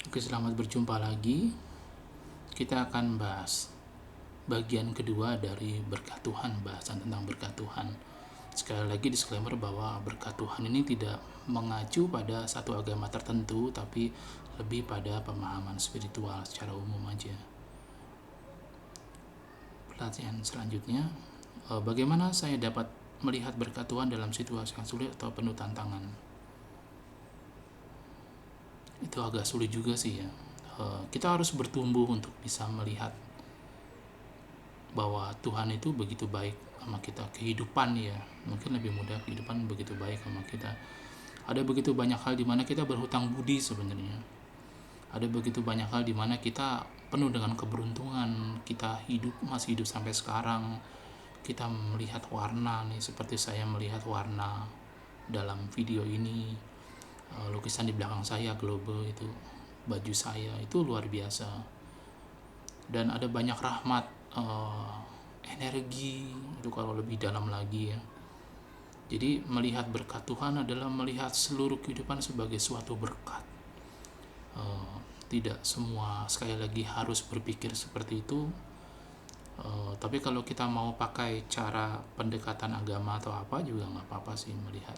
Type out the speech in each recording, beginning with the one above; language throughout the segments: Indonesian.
Oke, selamat berjumpa lagi. Kita akan bahas bagian kedua dari berkat Tuhan, bahasan tentang berkat Tuhan. Sekali lagi disclaimer bahwa berkat Tuhan ini tidak mengacu pada satu agama tertentu, tapi lebih pada pemahaman spiritual secara umum aja. Pelatihan selanjutnya, bagaimana saya dapat melihat berkat Tuhan dalam situasi yang sulit atau penuh tantangan? Itu agak sulit juga sih ya. Kita harus bertumbuh untuk bisa melihat bahwa Tuhan itu begitu baik sama kita. Kehidupan ya, mungkin lebih mudah, kehidupan begitu baik sama kita. Ada begitu banyak hal di mana kita berhutang budi sebenarnya. Ada begitu banyak hal di mana kita penuh dengan keberuntungan. Kita masih hidup sampai sekarang. Kita melihat warna nih, seperti saya melihat warna dalam video ini. Lukisan di belakang saya, globe itu, baju saya itu luar biasa. Dan ada banyak rahmat, energi itu kalau lebih dalam lagi ya. Jadi melihat berkat Tuhan adalah melihat seluruh kehidupan sebagai suatu berkat. Tidak semua sekali lagi harus berpikir seperti itu. Tapi kalau kita mau pakai cara pendekatan agama atau apa juga nggak apa-apa sih melihat.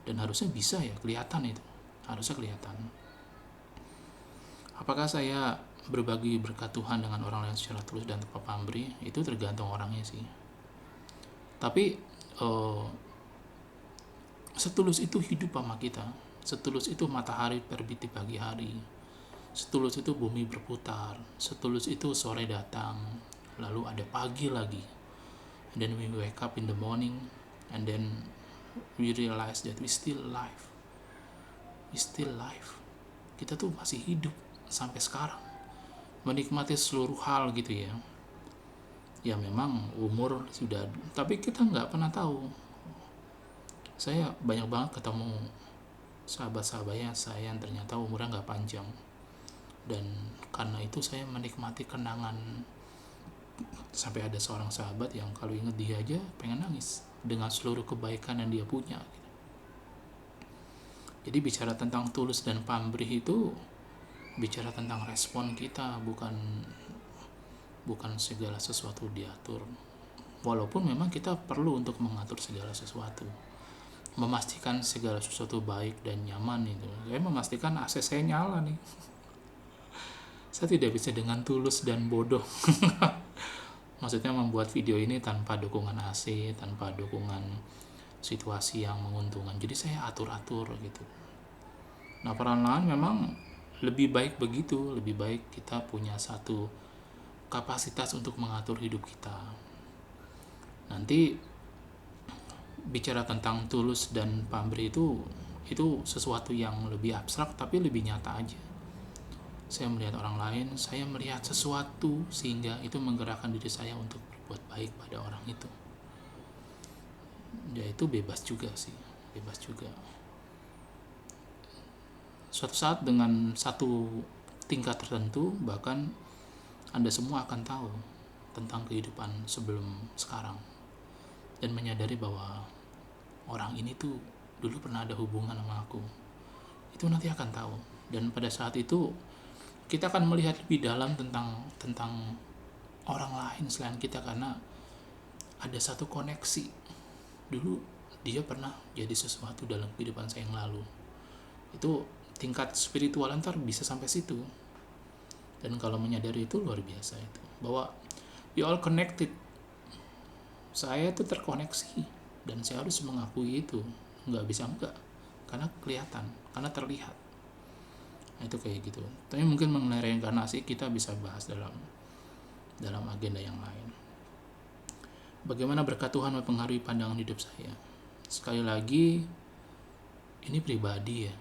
Dan harusnya bisa ya, kelihatan itu. Harusnya kelihatan. Apakah saya berbagi berkat Tuhan dengan orang lain secara tulus dan tanpa pamrih? Itu tergantung orangnya sih. Tapi setulus itu hidup sama kita. Setulus itu matahari terbit di pagi hari. Setulus itu bumi berputar. Setulus itu sore datang. Lalu ada pagi lagi. And then we wake up in the morning. And then we realize that we still alive. We still alive. Kita tuh masih hidup sampai sekarang. Menikmati seluruh hal gitu ya. Ya memang umur sudah, tapi kita nggak pernah tahu. Saya banyak banget ketemu sahabat-sahabatnya saya yang ternyata umurnya nggak panjang. Dan karena itu saya menikmati kenangan. Sampai ada seorang sahabat yang kalau inget dia aja pengen nangis dengan seluruh kebaikan yang dia punya. Jadi bicara tentang tulus dan pamrih itu bicara tentang respon kita, bukan segala sesuatu diatur. Walaupun memang kita perlu untuk mengatur segala sesuatu, memastikan segala sesuatu baik dan nyaman itu. Saya memastikan AC saya nyala nih. Saya tidak bisa dengan tulus dan bodoh. Maksudnya membuat video ini tanpa dukungan AC, tanpa dukungan situasi yang menguntungkan. Jadi saya atur-atur gitu. Nah, perlahan-lahan memang lebih baik begitu, lebih baik kita punya satu kapasitas untuk mengatur hidup kita. Nanti bicara tentang tulus dan pamrih itu sesuatu yang lebih abstrak tapi lebih nyata aja. Saya melihat orang lain, saya melihat sesuatu sehingga itu menggerakkan diri saya untuk berbuat baik pada orang itu. Ya itu bebas juga sih, bebas juga. Suatu saat dengan satu tingkat tertentu bahkan Anda semua akan tahu tentang kehidupan sebelum sekarang dan menyadari bahwa orang ini tuh dulu pernah ada hubungan sama aku. Itu nanti akan tahu, dan pada saat itu kita akan melihat lebih dalam tentang orang lain selain kita, karena ada satu koneksi. Dulu dia pernah jadi sesuatu dalam kehidupan saya yang lalu. Itu tingkat spiritual ntar bisa sampai situ. Dan kalau menyadari itu luar biasa itu, bahwa we all connected. Saya itu terkoneksi dan saya harus mengakui itu. Nggak bisa enggak, karena kelihatan, karena terlihat. Nah, itu kayak gitu. Tapi mungkin mengenai reinkarnasi kita bisa bahas dalam agenda yang lain. Bagaimana berkat Tuhan mempengaruhi pandangan hidup saya? Sekali lagi, ini pribadi ya.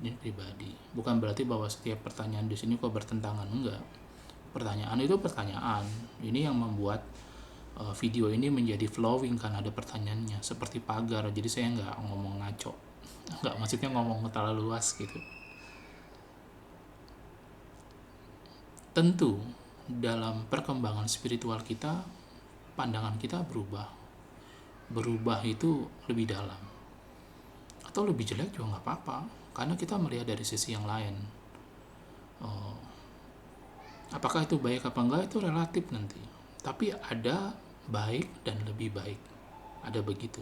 Ini pribadi. Bukan berarti bahwa setiap pertanyaan di sini kok bertentangan, enggak. Pertanyaan itu pertanyaan. Ini yang membuat video ini menjadi flowing karena ada pertanyaannya, seperti pagar. Jadi saya nggak ngomong ngaco. Nggak, maksudnya ngomong terlalu luas gitu. Tentu dalam perkembangan spiritual kita, pandangan kita berubah. Berubah itu lebih dalam. Atau lebih jelek juga nggak apa-apa. karena kita melihat dari sisi yang lain. Apakah itu baik apa enggak itu relatif nanti, tapi ada baik dan lebih baik, ada begitu.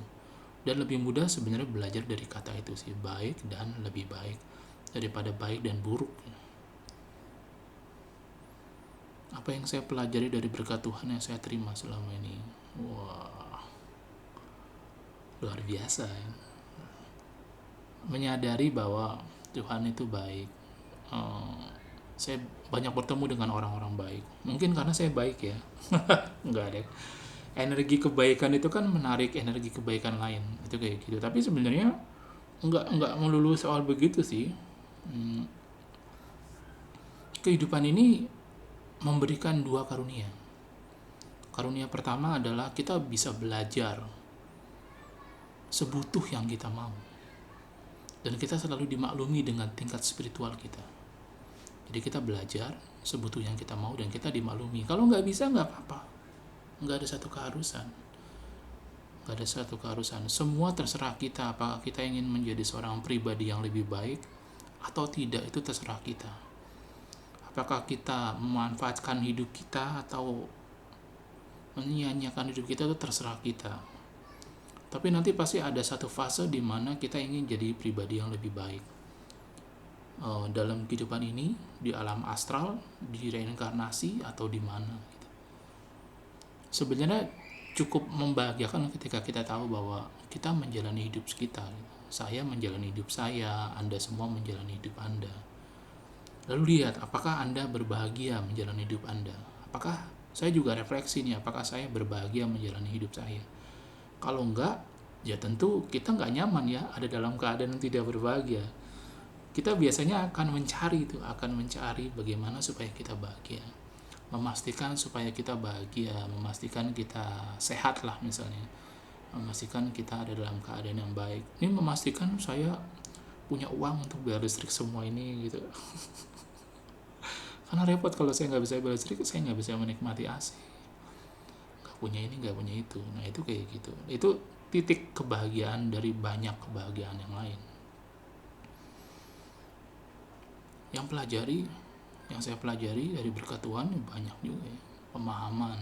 Dan lebih mudah sebenarnya belajar dari kata itu sih, baik dan lebih baik, daripada baik dan buruk. Apa yang saya pelajari dari berkat Tuhan yang saya terima selama ini, wah, luar biasa ya. Menyadari bahwa Tuhan itu baik. Saya banyak bertemu dengan orang-orang baik, mungkin karena saya baik ya. Enggak deh, energi kebaikan itu kan menarik energi kebaikan lain, itu kayak gitu. Tapi sebenarnya enggak melulu soal begitu sih. Kehidupan ini memberikan dua karunia. Karunia pertama adalah kita bisa belajar sebutuh yang kita mau, dan kita selalu dimaklumi dengan tingkat spiritual kita. Jadi kita belajar sebutuh yang kita mau dan kita dimaklumi. Kalau nggak bisa nggak apa-apa, nggak ada satu keharusan. Nggak ada satu keharusan. Semua terserah kita. Apakah kita ingin menjadi seorang pribadi yang lebih baik atau tidak, itu terserah kita. Apakah kita memanfaatkan hidup kita atau menyia-nyiakan hidup kita, itu terserah kita. Tapi nanti pasti ada satu fase di mana kita ingin jadi pribadi yang lebih baik. Dalam kehidupan ini, di alam astral, di reinkarnasi, atau di mana gitu. Sebenarnya cukup membahagiakan ketika kita tahu bahwa kita menjalani hidup kita. Saya menjalani hidup saya, Anda semua menjalani hidup Anda. Lalu lihat, apakah Anda berbahagia menjalani hidup Anda? Apakah saya juga refleksi nih, apakah saya berbahagia menjalani hidup saya? Kalau enggak, ya tentu kita enggak nyaman ya, ada dalam keadaan yang tidak berbahagia. Kita biasanya akan mencari bagaimana supaya kita bahagia, memastikan supaya kita bahagia, memastikan kita sehat lah misalnya, memastikan kita ada dalam keadaan yang baik. Ini memastikan saya punya uang untuk bayar listrik semua ini gitu. Karena repot kalau saya nggak bisa bayar listrik, saya nggak bisa menikmati AC. Nggak punya ini, nggak punya itu. Nah itu kayak gitu. Itu titik kebahagiaan dari banyak kebahagiaan yang lain. Yang saya pelajari dari berkat Tuhan banyak juga ya. Pemahaman,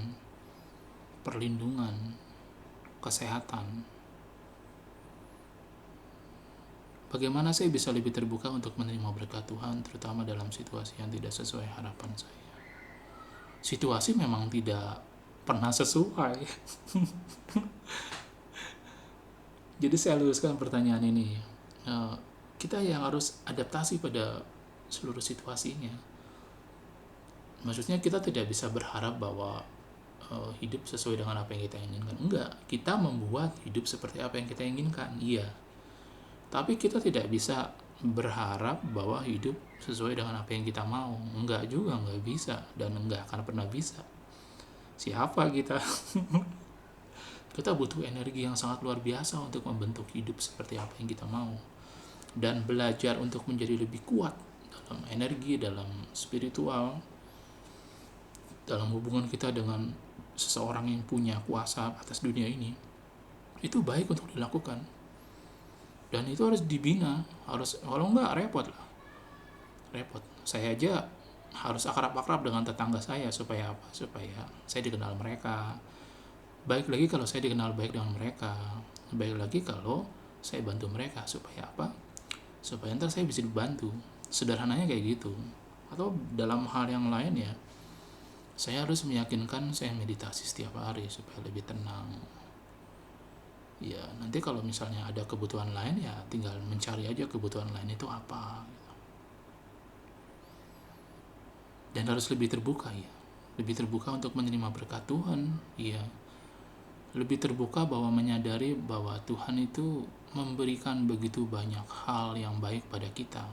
perlindungan, kesehatan. Bagaimana saya bisa lebih terbuka untuk menerima berkat Tuhan, terutama dalam situasi yang tidak sesuai harapan saya. Situasi memang tidak pernah sesuai. Jadi saya luruskan pertanyaan ini. Kita yang harus adaptasi pada seluruh situasinya. Maksudnya kita tidak bisa berharap bahwa hidup sesuai dengan apa yang kita inginkan. Enggak, kita membuat hidup seperti apa yang kita inginkan. Iya. Tapi kita tidak bisa berharap bahwa hidup sesuai dengan apa yang kita mau. Enggak juga, enggak bisa, dan enggak akan pernah bisa. Siapa kita? Kita butuh energi yang sangat luar biasa untuk membentuk hidup seperti apa yang kita mau. Dan belajar untuk menjadi lebih kuat dalam energi, dalam spiritual, dalam hubungan kita dengan seseorang yang punya kuasa atas dunia ini, itu baik untuk dilakukan. Dan itu harus dibina, kalau enggak repot. Saya aja harus akrab-akrab dengan tetangga saya supaya apa? Supaya saya dikenal mereka. Baik lagi kalau saya dikenal baik dengan mereka. Baik lagi kalau saya bantu mereka supaya apa? Supaya ntar saya bisa dibantu. Sederhananya kayak gitu. Atau dalam hal yang lain ya, saya harus meyakinkan saya meditasi setiap hari supaya lebih tenang. Ya nanti kalau misalnya ada kebutuhan lain ya tinggal mencari aja kebutuhan lain itu apa. Dan harus lebih terbuka ya. Lebih terbuka untuk menerima berkat Tuhan. Ya. Lebih terbuka bahwa menyadari bahwa Tuhan itu memberikan begitu banyak hal yang baik pada kita.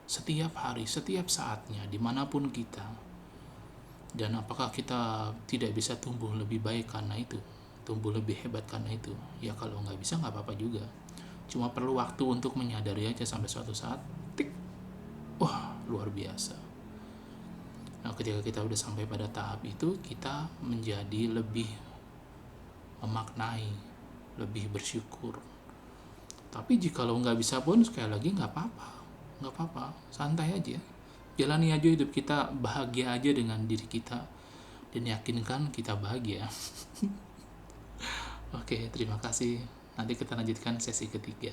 Setiap hari, setiap saatnya, dimanapun kita. Dan apakah kita tidak bisa tumbuh lebih baik karena itu? Tumbuh lebih hebat karena itu? Ya kalau nggak bisa nggak apa-apa juga. Cuma perlu waktu untuk menyadari aja sampai suatu saat, tik, wah luar biasa. Nah ketika kita udah sampai pada tahap itu, kita menjadi lebih memaknai, lebih bersyukur. Tapi jika lo nggak bisa pun, sekali lagi nggak apa-apa. nggak apa-apa, santai aja, jalani aja hidup kita, bahagia aja dengan diri kita, dan yakinkan kita bahagia. Oke, terima kasih. Nanti kita lanjutkan sesi ketiga.